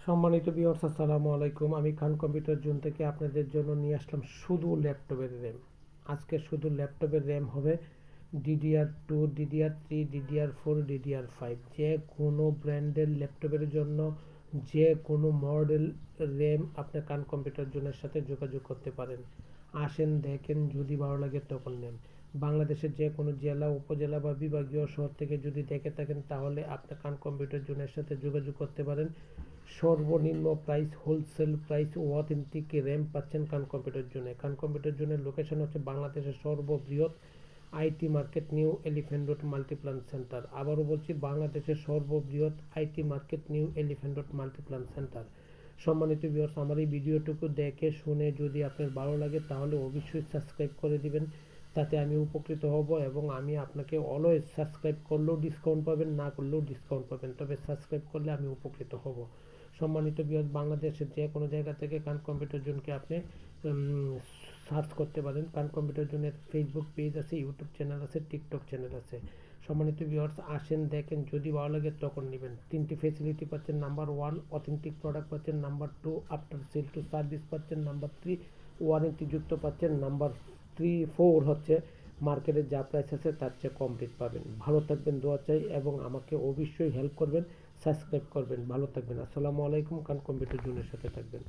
সম্মানিত ভিউয়ার্স, আসসালামু আলাইকুম। আমি খান কম্পিউটার জোন থেকে আপনাদের জন্য নিয়ে আসলাম শুধু ল্যাপটপের র্যাম। আজকে শুধু ল্যাপটপের র্যাম হবে DDR2, DDR3, DDR4, DDR5। যে কোনো ব্র্যান্ডের ল্যাপটপের জন্য যে কোনো মডেল র্যাম আপনি খান কম্পিউটার জোনের সাথে যোগাযোগ করতে পারেন। আসেন, দেখেন, যদি ভালো লাগে তখন নেন। বাংলাদেশের যে কোনো জেলা, উপজেলা বা বিভাগীয় শহর থেকে যদি দেখে থাকেন তাহলে আপনি খান কম্পিউটার জোনের সাথে যোগাযোগ করতে পারেন। সর্বনিম্ন price, wholesale price, authentic RAM পাচ্ছেন খান কম্পিউটার জোনে। খান কম্পিউটার জোনের লোকেশন হচ্ছে বাংলাদেশের সর্ববৃহৎ IT market, new elephant road Multiplan centre. আবারও বলছি, বাংলাদেশের সর্ববৃহৎ IT market, new elephant road Multiplan centre. সম্মানিত ভিউয়ার্স, আমার এই ভিডিওটুকু দেখে শুনে যদি আপনার ভালো লাগে তাহলে অবশ্যই সাবস্ক্রাইব করে দিবেন, তাতে আমি উপকৃত হব। এবং আমি আপনাকে অলওয়েজ, সাবস্ক্রাইব করলেও ডিসকাউন্ট পাবেন, না করলেও ডিসকাউন্ট পাবেন, তবে সাবস্ক্রাইব করলে আমি উপকৃত হব। সম্মানিত ভিউয়ার্স, বাংলাদেশের যে কোনো জায়গা থেকে খান কম্পিউটার জোনকে আপনি সার্চ করতে পারেন। খান কম্পিউটার জোনের ফেসবুক পেজ আছে, ইউটিউব চ্যানেল আছে, টিকটক চ্যানেল আছে। সম্মানিত ভিউয়ার্স, আসেন, দেখেন, যদি ভালো লাগে তখন নেবেন। তিনটি ফেসিলিটি পাচ্ছেন। নাম্বার 1, অথেন্টিক প্রোডাক্ট পাচ্ছেন। Number 2, after sale to service পাচ্ছেন। নাম্বার 3, ওয়ারেন্টিযুক্ত পাচ্ছেন। নাম্বার 4 হচ্ছে মার্কেটে যা প্রাইস আছে তার চেয়ে কম রেট পাবেন। ভালো থাকবেন, দোয়া চাই, এবং আমাকে অবশ্যই হেল্প করবেন, সাবস্ক্রাইব করবেন। ভালো থাকবেন। আসসালামু আলাইকুম। খান কম্পিউটার জোনের সাথে থাকবেন।